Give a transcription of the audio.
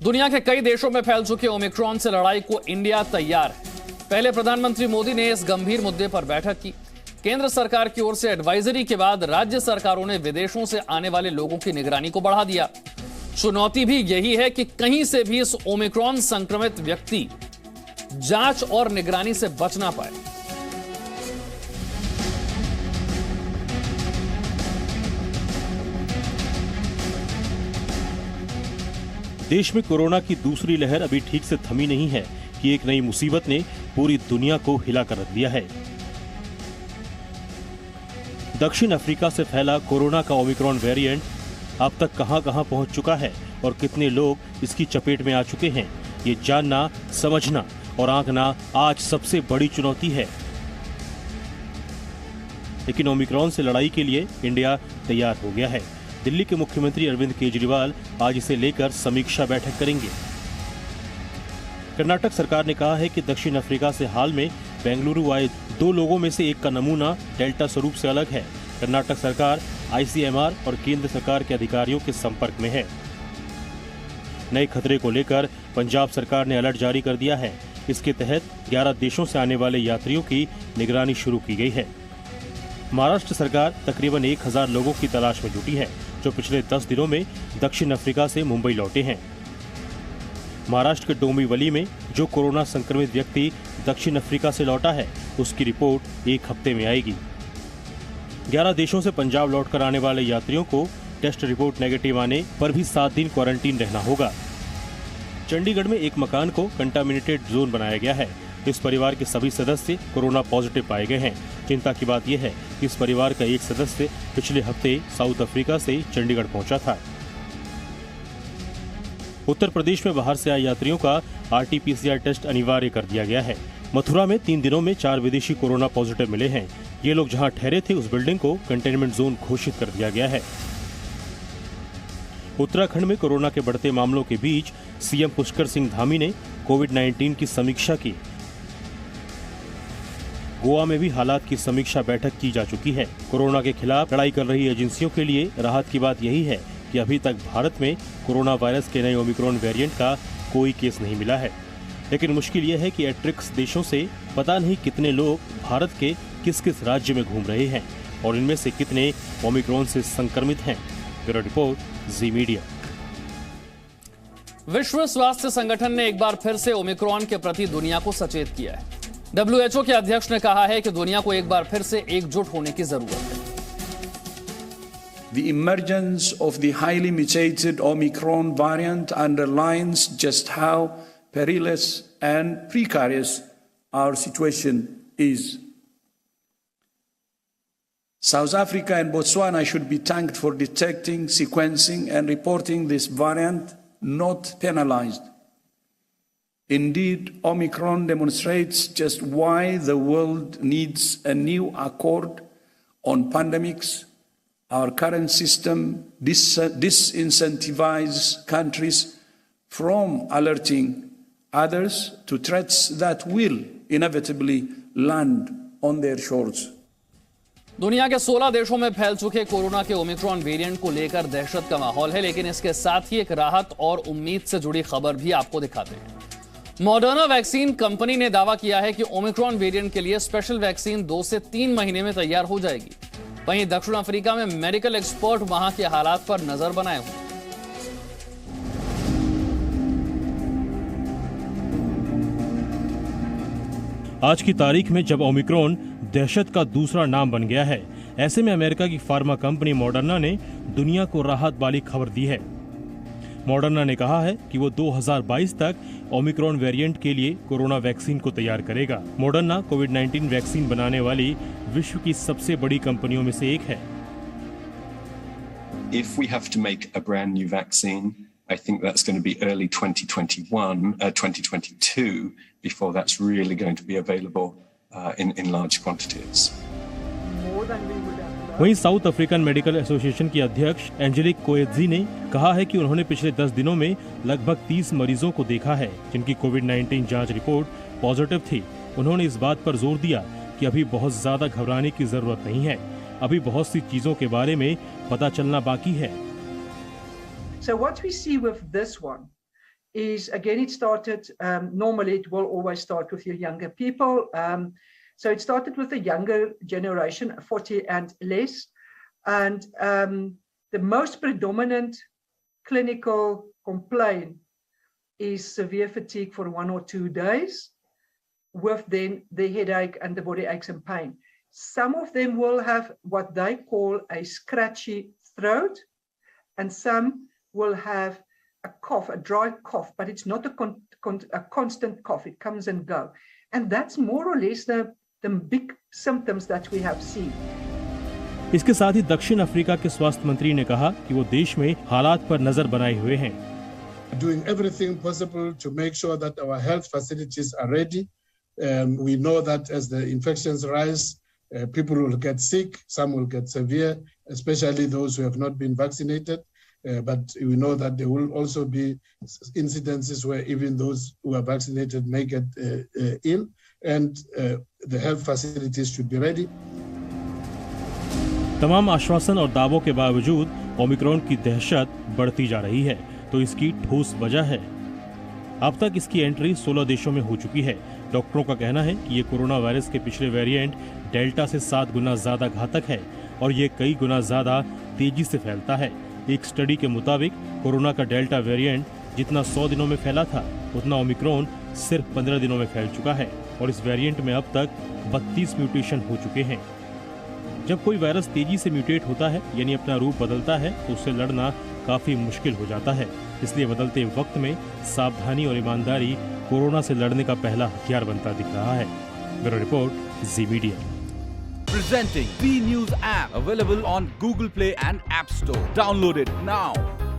दुनिया के कई देशों में फैल चुके ओमिक्रॉन से लड़ाई को इंडिया तैयार है। पहले प्रधानमंत्री मोदी ने इस गंभीर मुद्दे पर बैठक की। केंद्र सरकार की ओर से एडवाइजरी के बाद राज्य सरकारों ने विदेशों से आने वाले लोगों की निगरानी को बढ़ा दिया। चुनौती भी यही है कि कहीं से भी इस ओमिक्रॉन संक्रमित व्यक्ति जांच और निगरानी से बच ना पाए। देश में कोरोना की दूसरी लहर अभी ठीक से थमी नहीं है कि एक नई मुसीबत ने पूरी दुनिया को हिलाकर रख दिया है। दक्षिण अफ्रीका से फैला कोरोना का ओमिक्रॉन वेरिएंट अब तक कहां-कहां पहुंच चुका है और कितने लोग इसकी चपेट में आ चुके हैं, ये जानना, समझना और आंकना आज सबसे बड़ी चुनौती है। लेकिन ओमिक्रॉन से लड़ाई के लिए इंडिया तैयार हो गया है। दिल्ली के मुख्यमंत्री अरविंद केजरीवाल आज इसे लेकर समीक्षा बैठक करेंगे। कर्नाटक सरकार ने कहा है कि दक्षिण अफ्रीका से हाल में बेंगलुरु आए 2 लोगों में से एक का नमूना डेल्टा स्वरूप से अलग है। कर्नाटक सरकार आईसीएमआर और केंद्र सरकार के अधिकारियों के संपर्क में है। नए खतरे को लेकर पंजाब सरकार ने अलर्ट जारी कर दिया है। इसके तहत 11 देशों से आने वाले यात्रियों की निगरानी शुरू की गई है। महाराष्ट्र सरकार तकरीबन 1000 लोगों की तलाश में जुटी है, जो पिछले 10 दिनों में दक्षिण अफ्रीका से मुंबई लौटे हैं। महाराष्ट्र के डोंबिवली में जो कोरोना संक्रमित व्यक्ति दक्षिण अफ्रीका से लौटा है, उसकी रिपोर्ट 1 हफ्ते में आएगी। 11 देशों से पंजाब लौटकर आने वाले यात्रियों को टेस्ट रिपोर्ट नेगेटिव आने पर भी 7 दिन क्वारंटीन रहना होगा। चंडीगढ़ में एक मकान को कंटामिनेटेड जोन बनाया गया है। इस परिवार के सभी सदस्य कोरोना पॉजिटिव पाए गए हैं। चिंता की बात यह है कि इस परिवार का एक सदस्य पिछले हफ्ते साउथ अफ्रीका से चंडीगढ़ पहुंचा था। उत्तर प्रदेश में बाहर से आए यात्रियों का आरटीपीसीआर टेस्ट अनिवार्य कर दिया गया है। मथुरा में 3 दिनों में 4 विदेशी कोरोना पॉजिटिव मिले हैं। ये लोग जहां ठहरे थे, उस बिल्डिंग को कंटेनमेंट जोन घोषित कर दिया गया है। उत्तराखंड में कोरोना के बढ़ते मामलों के बीच सीएम पुष्कर सिंह धामी ने कोविड-19 की समीक्षा की। गोवा में भी हालात की समीक्षा बैठक की जा चुकी है। कोरोना के खिलाफ लड़ाई कर रही एजेंसियों के लिए राहत की बात यही है कि अभी तक भारत में कोरोना वायरस के नए ओमिक्रॉन वेरिएंट का कोई केस नहीं मिला है। लेकिन मुश्किल यह है कि एट्रिक्स देशों से पता नहीं कितने लोग भारत के किस किस राज्य में घूम रहे हैं और इनमें से कितने ओमिक्रॉन से संक्रमित हैं। ब्यूरो रिपोर्ट, जी मीडिया। विश्व स्वास्थ्य संगठन ने एक बार फिर से ओमिक्रॉन के प्रति दुनिया को सचेत किया है। WHO के अध्यक्ष ने कहा है कि दुनिया को एक बार फिर से एकजुट होने की जरूरत है। The emergence of the highly mutated Omicron variant underlines just how perilous and precarious our situation is. South Africa and Botswana should be thanked for detecting, sequencing, and reporting this variant, not penalized. Indeed, Omicron demonstrates just why the world needs a new accord on pandemics. Our current system disincentivizes countries from alerting others to threats that will inevitably land on their shores. दुनिया के 16 देशों में फैल चुके corona के Omicron variant को लेकर दहशत का माहौल है, लेकिन इसके साथ ही एक राहत और उम्मीद से जुड़ी खबर भी आपको दिखाते हैं। मॉडर्ना वैक्सीन कंपनी ने दावा किया है कि ओमिक्रॉन वेरिएंट के लिए स्पेशल वैक्सीन 2 से 3 महीने में तैयार हो जाएगी। वहीं दक्षिण अफ्रीका में मेडिकल एक्सपर्ट वहां के हालात पर नजर बनाए हुए। आज की तारीख में जब ओमिक्रॉन दहशत का दूसरा नाम बन गया है, ऐसे में अमेरिका की फार्मा कंपनी मॉडर्ना ने दुनिया को राहत वाली खबर दी है। मॉडर्ना ने कहा है कि वो 2022 तक ओमिक्रॉन वेरिएंट के लिए कोरोना वैक्सीन को तैयार करेगा। मॉडर्ना कोविड-19 वैक्सीन बनाने वाली विश्व की सबसे बड़ी कंपनियों में से एक है। If we have to make a brand new vaccine, I think that's going to be early 2022 before that's really going to be available in large quantities. वहीं साउथ अफ्रीकन मेडिकल एसोसिएशन की अध्यक्ष एंजेलिक कोएत्जी ने कहा है कि उन्होंने पिछले 10 दिनों में लगभग 30 मरीजों को देखा है जिनकी कोविड-19 जांच रिपोर्ट पॉजिटिव थी। उन्होंने इस बात पर जोर दिया कि अभी बहुत ज्यादा घबराने की जरूरत नहीं है, अभी बहुत सी चीजों के बारे में पता चलना बाकी है। So what we see with this one is, again, it started, normally it will always start with your younger people. So it started with the younger generation, 40 and less. And the most predominant clinical complaint is severe fatigue for 1 or 2 days, with then the headache and the body aches and pain. Some of them will have what they call a scratchy throat, and some will have a cough, a dry cough, but it's not a constant cough. It comes and go. And that's more or less the big symptoms that we have seen. इसके साथ ही दक्षिण Africa के स्वास्थ्य मंत्री ने कहा कि वो देश में हालात पर नजर बनाए हुए हैं. Doing everything possible to make sure that our health facilities are ready. We know that as the infections rise, people will get sick, some will get severe, especially those who have not been vaccinated. But we know that there will also be incidences where even those who are vaccinated may get ill, and the health facilities should be ready. तमाम आश्वासन और दावों के बावजूद Omicron की दहशत बढ़ती जा रही है, तो इसकी ठोस वजह है. अब तक इसकी एंट्री 16 देशों में हो चुकी है. डॉक्टरों का कहना है कि ये कोरोना वायरस के पिछले वेरिएंट डेल्टा से 7 गुना ज्यादा घातक है और ये कई गुना ज्यादा तेजी से फैलता है. एक स्टडी के मुताबिक कोरोना का डेल्टा वेरिएंट जितना 100 दिनों में फैला था, उतना ओमिक्रॉन सिर्फ 15 दिनों में फैल चुका है और इस वेरिएंट में अब तक 32 म्यूटेशन हो चुके हैं. जब कोई वायरस तेजी से म्यूटेट होता है, यानी अपना रूप बदलता है, तो उससे लड़ना काफी मुश्किल हो जाता है. इसलिए बदलते वक्त में सावधानी और ईमानदारी कोरोना से लड़ने का पहला हथियार बनता दिख रहा है. Bureau report, ji media. Presenting B News app, available on Google Play and App Store. Download it now.